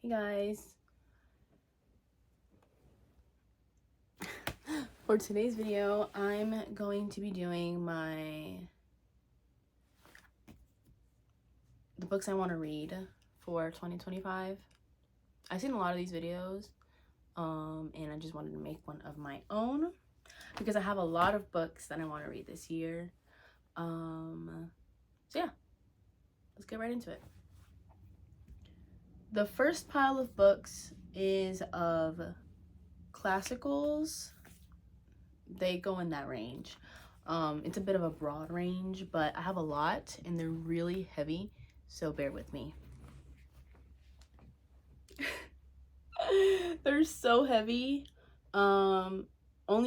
Hey guys. For today's video, I'm going to be doing the books I want to read for 2025. I've seen a lot of these videos, and I just wanted to make one of my own because I have a lot of books that I want to read this year. So yeah, let's get right into it. The first pile of books is of classicals. They go in that range. It's a bit of a broad range, but I have a lot and they're really heavy, so bear with me. They're so heavy. Only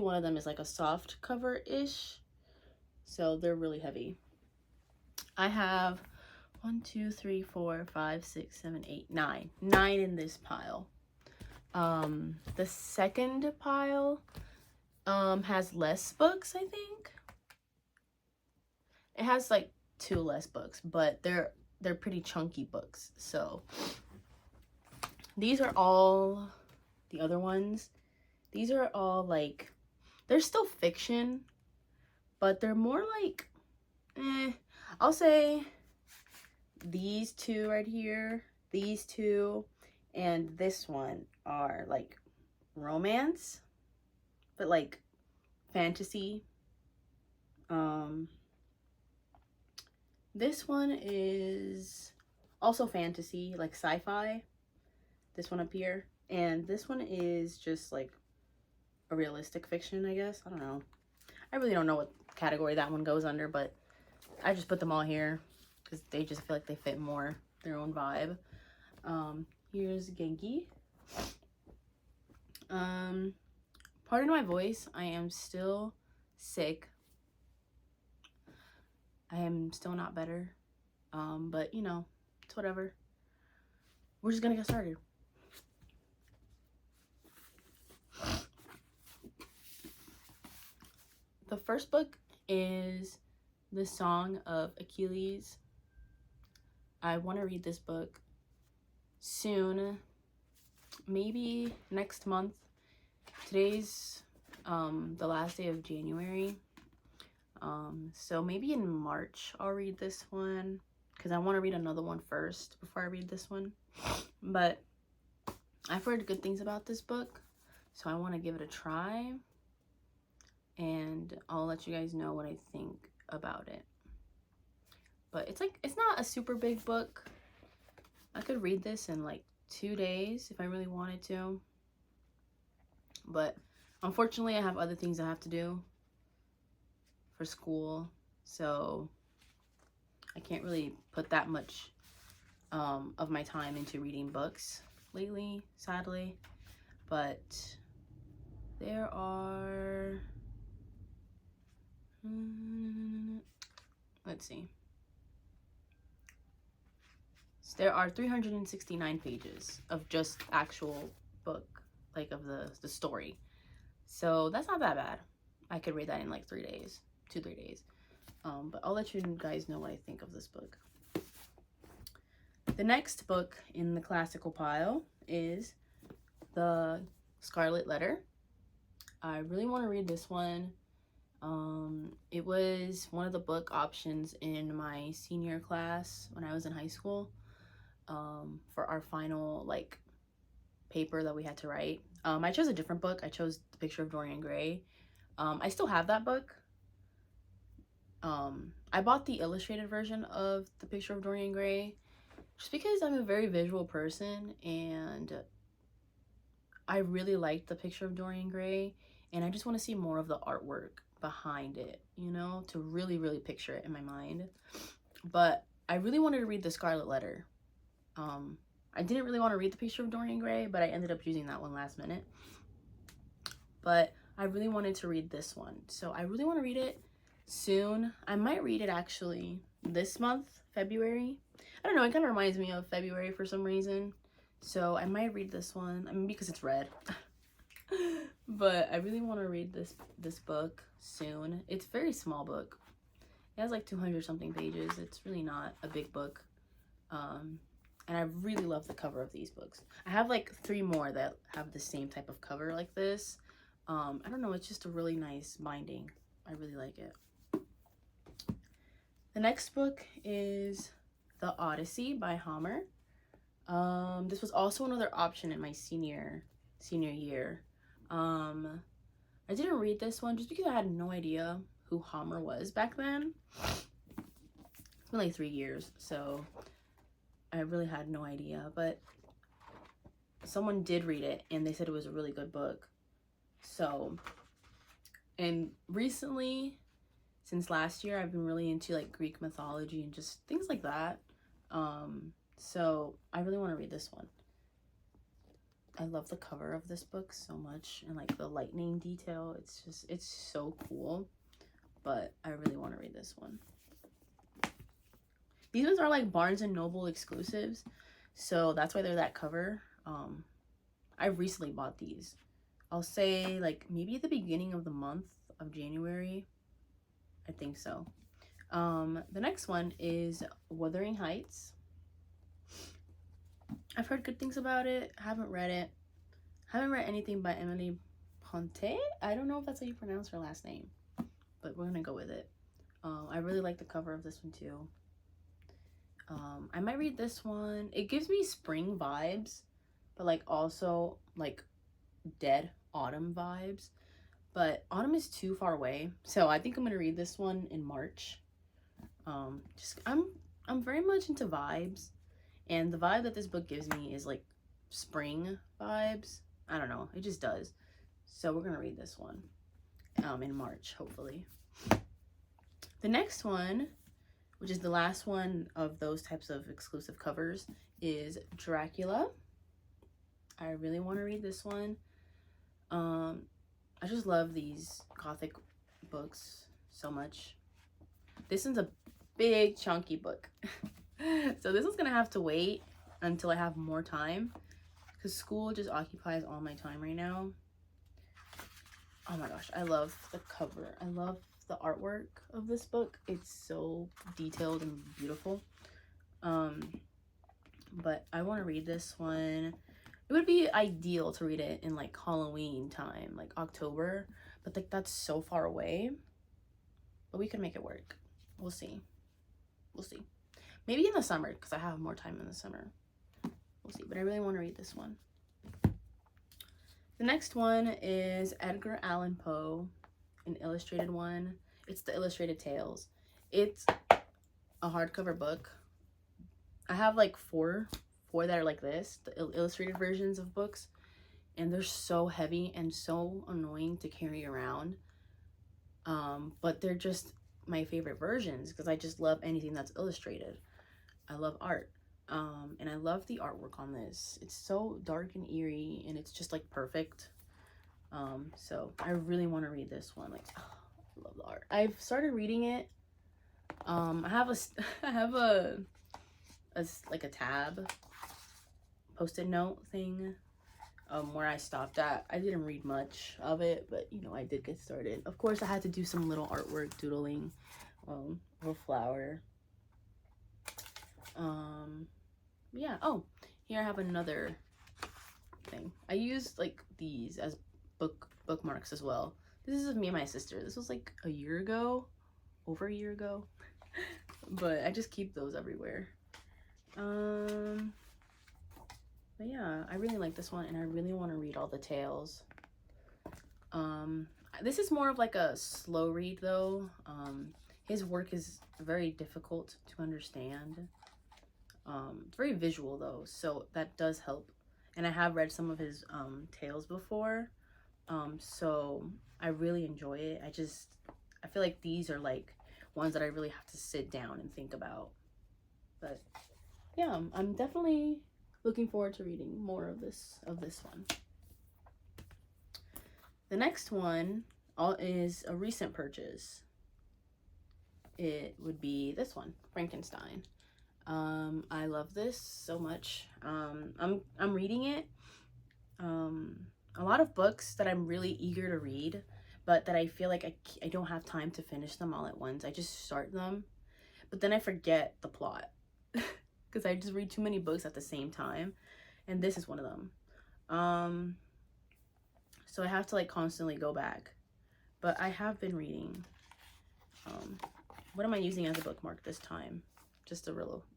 one of them is like a soft cover-ish, so they're really heavy. I have 1, 2, 3, 4, 5, 6, 7, 8, 9. 9 in this pile. The second pile has less books, I think. It has like 2 less books, but they're pretty chunky books. So these are all the other ones. These are all like, they're still fiction, but they're more like, I'll say these 2 right here, these 2, and this one are like romance, but like fantasy. This one is also fantasy, like sci-fi. This one up here. And this one is just like a realistic fiction, I guess. I don't know. I really don't know what category that one goes under, but I just put them all here because they just feel like they fit more their own vibe. Here's Genki. Pardon my voice. I am still sick. I am still not better. But you know, it's whatever. We're just gonna get started. The first book is The Song of Achilles. I want to read this book soon, maybe next month. Today's the last day of January, so maybe in March I'll read this one because I want to read another one first before I read this one. But I've heard good things about this book, so I want to give it a try, and I'll let you guys know what I think about it. But it's not a super big book. I could read this in like 2 days if I really wanted to. But unfortunately, I have other things I have to do for school, so I can't really put that much of my time into reading books lately, sadly. But there are, let's see. So there are 369 pages of just actual book, like of the story. So that's not that bad. I could read that in like 3 days, 2-3 days. But I'll let you guys know what I think of this book. The next book in the classical pile is The Scarlet Letter. I really want to read this one. It was one of the book options in my senior class when I was in high school, for our final like paper that we had to write. I chose a different book. I chose The Picture of Dorian Gray. I still have that book. I bought the illustrated version of The Picture of Dorian Gray just because I'm a very visual person and I really liked The Picture of Dorian Gray, and I just want to see more of the artwork behind it, you know, to really, really picture it in my mind. But I really wanted to read The Scarlet Letter. I didn't really want to read The Picture of Dorian Gray, but I ended up using that one last minute. But I really wanted to read this one, so I really want to read it soon. I might read it actually this month, February. I don't know, it kind of reminds me of February for some reason. So I might read this one. I mean, because it's red. But I really want to read this book soon. It's a very small book. It has like 200 something pages. It's really not a big book. And I really love the cover of these books. I have like 3 more that have the same type of cover like this. I don't know, it's just a really nice binding. I really like it. The next book is The Odyssey by Hammer. This was also another option in my senior year. I didn't read this one just because I had no idea who Hammer was back then. It's been like 3 years, so I really had no idea, but someone did read it and they said it was a really good book. So, and recently, since last year, I've been really into like Greek mythology and just things like that. So I really want to read this one. I love the cover of this book so much, and like the lightning detail. It's so cool. But I really want to read this one. These ones are like Barnes and Noble exclusives, so that's why they're that cover. I recently bought these. I'll say like maybe at the beginning of the month of January. I think so. The next one is Wuthering Heights. I've heard good things about it. Haven't read it. Haven't read anything by Emily Ponte. I don't know if that's how you pronounce her last name, but we're gonna go with it. I really like the cover of this one too. I might read this one. It gives me spring vibes, but like also like dead autumn vibes. But autumn is too far away, so I think I'm gonna read this one in March. I'm very much into vibes, and the vibe that this book gives me is like spring vibes. I don't know, it just does. So we're gonna read this one in March, hopefully. The next one, which is the last one of those types of exclusive covers, is Dracula. I really want to read this one. I just love these gothic books so much. This one's a big chunky book. So this one's gonna have to wait until I have more time, because school just occupies all my time right now. Oh my gosh, I love the cover. I love the artwork of this book. It's so detailed and beautiful. But I want to read this one. It would be ideal to read it in like Halloween time, like October, but like that's so far away. But we can make it work. We'll see. We'll see. Maybe in the summer, because I have more time in the summer. We'll see. But I really want to read this one. The next one is Edgar Allan Poe, an illustrated one. It's the Illustrated Tales. It's a hardcover book. I have like four that are like this, the illustrated versions of books, and they're so heavy and so annoying to carry around. But they're just my favorite versions because I just love anything that's illustrated. I love art. And I love the artwork on this. It's so dark and eerie, and it's just like perfect. So I really want to read this one. Like, oh, I love the art. I've started reading it. I have a like a tab post-it note thing where I stopped at. I didn't read much of it, but you know, I did get started. Of course, I had to do some little artwork doodling, or flower. Yeah. Oh, here I have another thing. I used like these as bookmarks as well. This is of me and my sister. This was like a year ago, over a year ago. But I just keep those everywhere. But yeah, I really like this one, and I really want to read all the tales. This is more of like a slow read though. His work is very difficult to understand. It's very visual though, so that does help. And I have read some of his tales before, so I really enjoy it. I feel like these are like ones that I really have to sit down and think about. But yeah, I'm definitely looking forward to reading more of this one. The next one is a recent purchase. It would be this one, Frankenstein. I love this so much. I'm reading it. A lot of books that I'm really eager to read, but that I feel like I don't have time to finish them all at once. I just start them, but then I forget the plot because because I just read too many books at the same time, and this is one of them. So I have to like constantly go back, but I have been reading. What am I using as a bookmark this time? Just a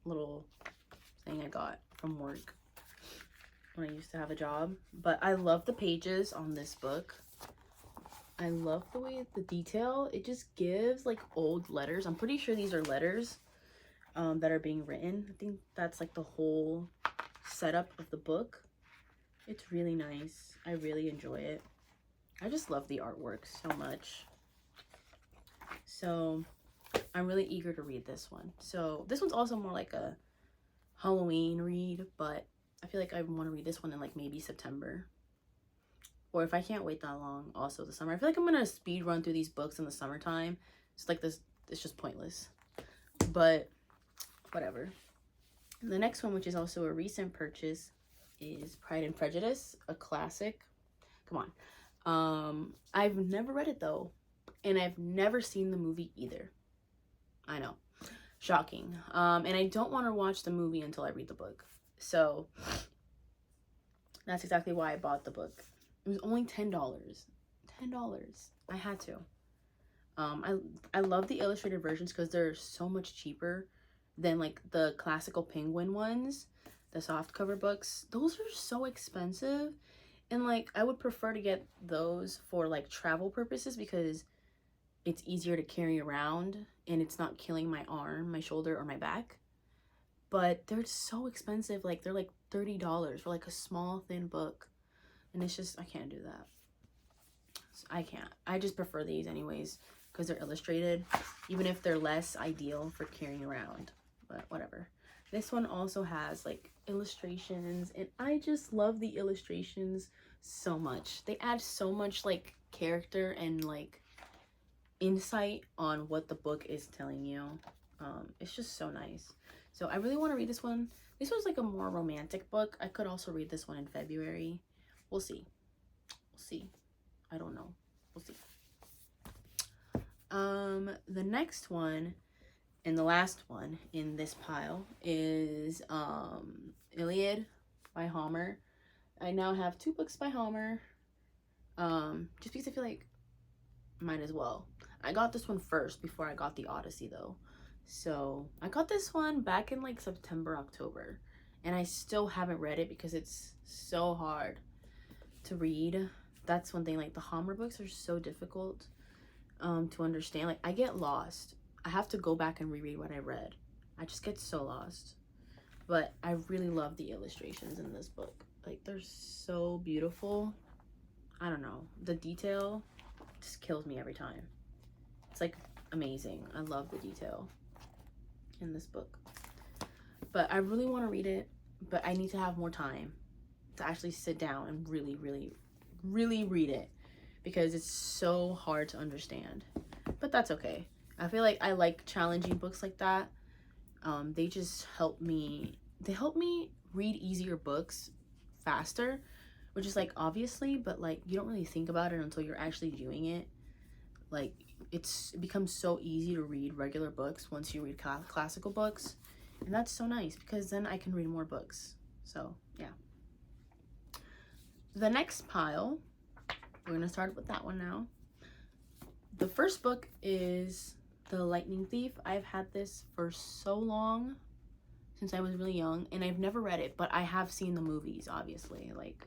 little thing I got from work when I used to have a job. But I love the pages on this book. I love the way the detail, it just gives like old letters. I'm pretty sure these are letters that are being written. I think that's like the whole setup of the book. It's really nice. I really enjoy it. I just love the artwork so much. So I'm really eager to read this one. So this one's also more like a Halloween read, but I feel like I want to read this one in like maybe September. Or if I can't wait that long, also the summer. I feel like I'm gonna speed run through these books in the summertime. It's like this, it's just pointless. But whatever. And the next one, which is also a recent purchase, is Pride and Prejudice, a classic. Come on. I've never read it though, and I've never seen the movie either. I know, shocking. And I don't want to watch the movie until I read the book. So that's exactly why I bought the book. It was only $10. $10. I had to. I love the illustrated versions because they're so much cheaper than like the classical Penguin ones, the softcover books. Those are so expensive, and like I would prefer to get those for like travel purposes because it's easier to carry around and it's not killing my arm, my shoulder, or my back. But they're so expensive. Like they're like $30 for like a small thin book, and it's just, I can't do that. So I can't. I just prefer these anyways because they're illustrated, even if they're less ideal for carrying around, but whatever. This one also has like illustrations, and I just love the illustrations so much. They add so much like character and like insight on what the book is telling you. It's just so nice. So I really want to read this one. This was like a more romantic book. I could also read this one in February. We'll see. We'll see. I don't know. We'll see. The next one and the last one in this pile is Iliad by Homer. I now have 2 books by Homer. Just because I feel like might as well. I got this one first before I got the Odyssey though. So I got this one back in like September, October, and I still haven't read it because it's so hard to read. That's one thing, like the Homer books are so difficult to understand. Like I get lost. I have to go back and reread what I read. I just get so lost. But I really love the illustrations in this book. Like they're so beautiful. I don't know. The detail just kills me every time. It's like amazing. I love the detail in this book. But I really want to read it, but I need to have more time to actually sit down and really read it because it's so hard to understand. But that's okay. I feel like I like challenging books like that. They just help me read easier books faster, which is like obviously, but like you don't really think about it until you're actually doing it. Like it becomes so easy to read regular books once you read classical books, and that's so nice because then I can read more books. So yeah. The next pile, we're gonna start with that one now. The first book is The Lightning Thief. I've had this for so long, since I was really young, and I've never read it, but I have seen the movies, obviously. Like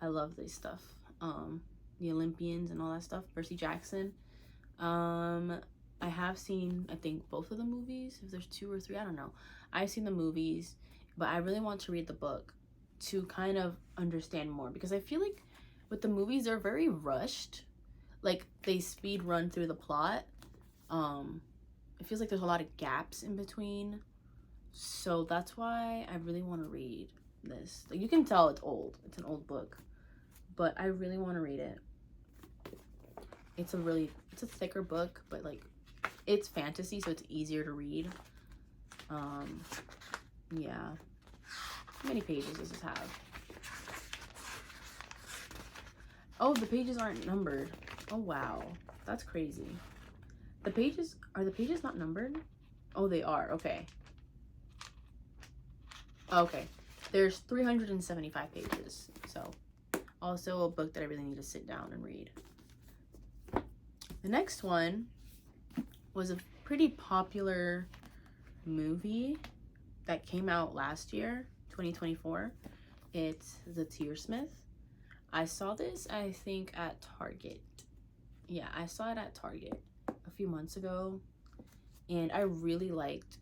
I love this stuff. The Olympians and all that stuff, Percy Jackson. I have seen, I think, both of the movies. If there's 2 or 3, I don't know. I've seen the movies, but I really want to read the book to kind of understand more, because I feel like with the movies, they're very rushed. Like they speed run through the plot. It feels like there's a lot of gaps in between. So that's why I really want to read this. Like you can tell it's old. It's an old book, but I really want to read it. It's a thicker book, but like it's fantasy, so it's easier to read. Yeah. How many pages does this have? Oh, the pages aren't numbered. Oh wow, that's crazy. Are the pages not numbered? Oh, they are. Okay. Okay, there's 375 pages, so also a book that I really need to sit down and read. The next one was a pretty popular movie that came out last year, 2024. It's The Tearsmith. I saw this, I think, at Target. Yeah, I saw it at Target a few months ago, and I really liked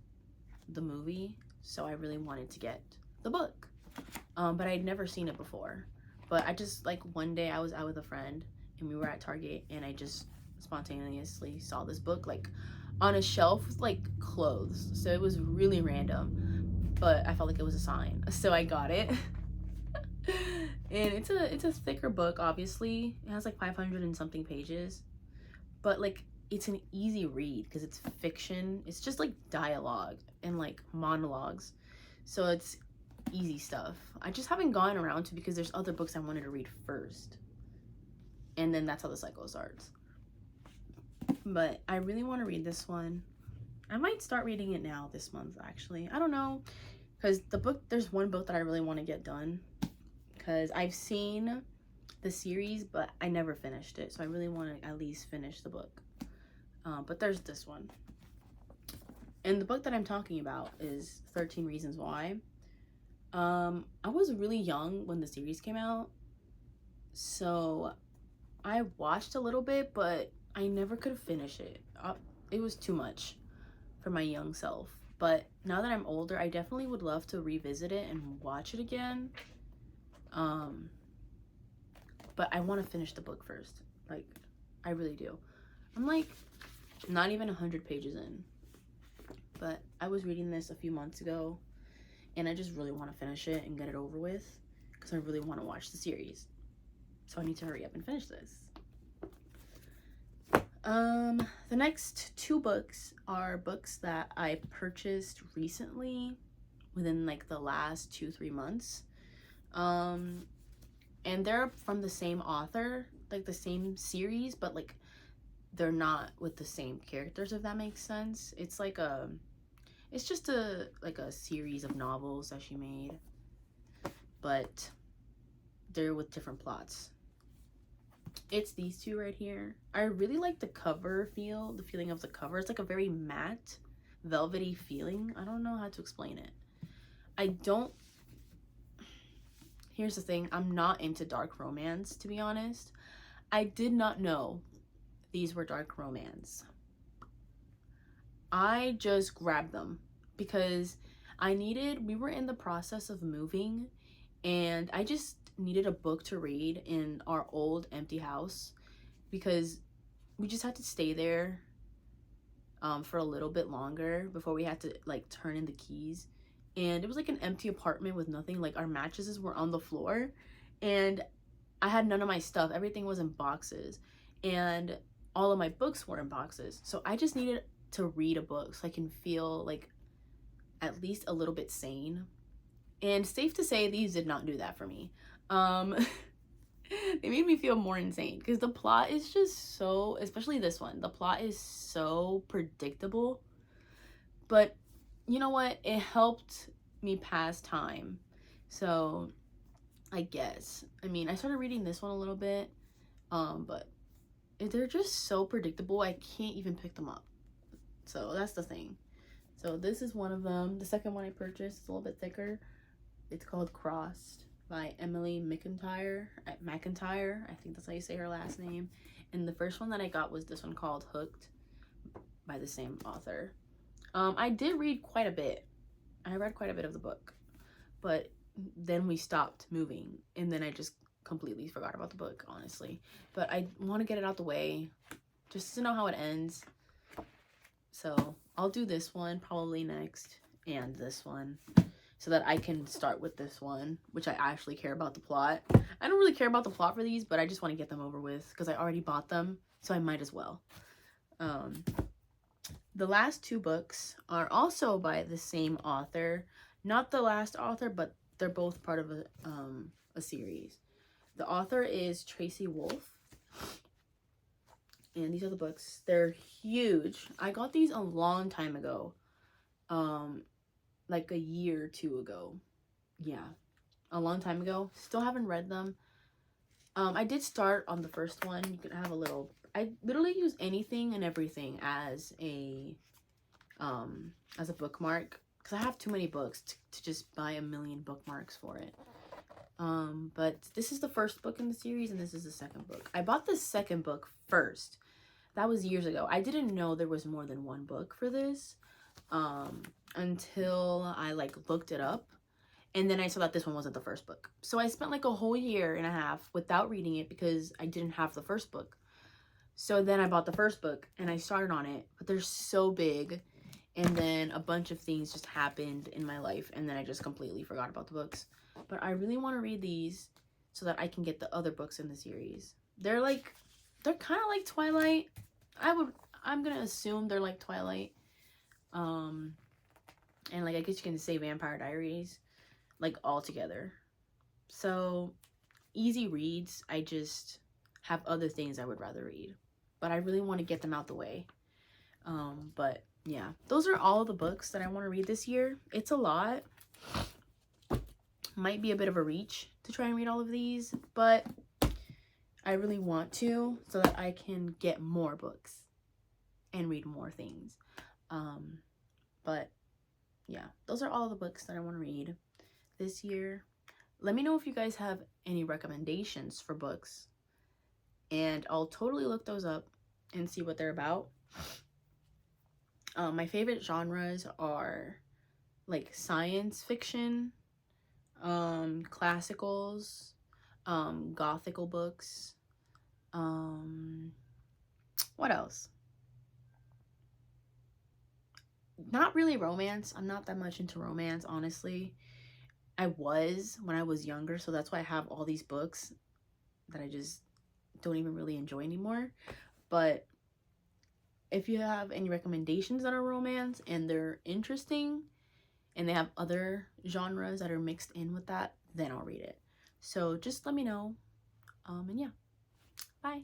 the movie, so I really wanted to get the book. But I'd never seen it before. But I just, like, one day I was out with a friend, and we were at Target, and I just spontaneously saw this book, like, on a shelf with, like, clothes. So it was really random, but I felt like it was a sign, so I got it. And it's a thicker book, obviously. It has like 500 and something pages, but like it's an easy read because it's fiction. It's just like dialogue and like monologues, so it's easy stuff. I just haven't gone around to because there's other books I wanted to read first, and then that's how the cycle starts. But I really want to read this one. I might start reading it now this month, actually. I don't know, because there's one book that I really want to get done, because I've seen the series, but I never finished it, so I really want to at least finish the book. But there's this one. And the book that I'm talking about is 13 Reasons Why. I was really young when the series came out, so I watched a little bit, but I never could finish it. It was too much for my young self. But now that I'm older, I definitely would love to revisit it and watch it again. But I want to finish the book first. Like, I really do. I'm like not even 100 pages in. But I was reading this a few months ago, and I just really want to finish it and get it over with because I really want to watch the series. So I need to hurry up and finish this. The next two books are books that I purchased recently within like the last 2-3 months. And they're from the same author, like the same series, but like they're not with the same characters, if that makes sense. It's like it's just a series of novels that she made, but they're with different plots. It's these two right here. I really like the cover feel, the feeling of the cover. It's like a very matte, velvety feeling. I don't know how to explain it. Here's the thing, I'm not into dark romance, to be honest. I did not know these were dark romance. I just grabbed them because we were in the process of moving, and I just needed a book to read in our old empty house because we just had to stay there for a little bit longer before we had to like turn in the keys. And it was like an empty apartment with nothing. Like our mattresses were on the floor, and I had none of my stuff. Everything was in boxes, and all of my books were in boxes. So I just needed to read a book so I can feel like at least a little bit sane. And safe to say, these did not do that for me. They made me feel more insane because the plot is just so, especially this one, the plot is so predictable. But you know what? It helped me pass time. So I guess. I mean, I started reading this one a little bit, but they're just so predictable. I can't even pick them up. So that's the thing. So this is one of them. The second one I purchased is a little bit thicker. It's called Crossed by Emily McIntyre. I think that's how you say her last name. And the first one that I got was this one called Hooked by the same author. I did read quite a bit. I read quite a bit of the book, but then we stopped moving, and then I just completely forgot about the book, honestly. But I want to get it out the way just to know how it ends. So I'll do this one probably next, and this one, so that I can start with this one, which I actually care about the plot. I don't really care about the plot for these, but I just want to get them over with because I already bought them, so I might as well. The last two books are also by the same author. Not the last author, but they're both part of a series. The author is Tracy Wolff. And these are the books. They're huge. I got these a long time ago. Like a year or two ago. yeah, a long time ago. Still haven't read them. I did start on the first one. You can have a little, I literally use anything and everything as a bookmark, because I have too many books to just buy a million bookmarks for it. But this is the first book in the series, and this is the second book. I bought the second book first. That was years ago. I didn't know there was more than one book for this until I like looked it up, and then I saw that this one wasn't the first book. So I spent like a whole year and a half without reading it because I didn't have the first book. So then I bought the first book and I started on it, but they're so big, and then a bunch of things just happened in my life, and then I just completely forgot about the books. But I really want to read these so that I can get the other books in the series. They're kind of like Twilight. I'm gonna assume they're like Twilight. And like I guess you can say Vampire Diaries, like all together. So easy reads. I just have other things I would rather read, but I really want to get them out the way. But yeah, those are all the books that I want to read this year. It's a lot. Might be a bit of a reach to try and read all of these, but I really want to so that I can get more books and read more things. But yeah, those are all the books that I want to read this year. Let me know if you guys have any recommendations for books, and I'll totally look those up and see what they're about. My favorite genres are like science fiction, classicals, gothical books. What else? Not really romance. I'm not that much into romance, honestly. I was when I was younger, so that's why I have all these books that I just don't even really enjoy anymore. But if you have any recommendations that are romance and they're interesting and they have other genres that are mixed in with that, then I'll read it. So just let me know. And yeah, bye.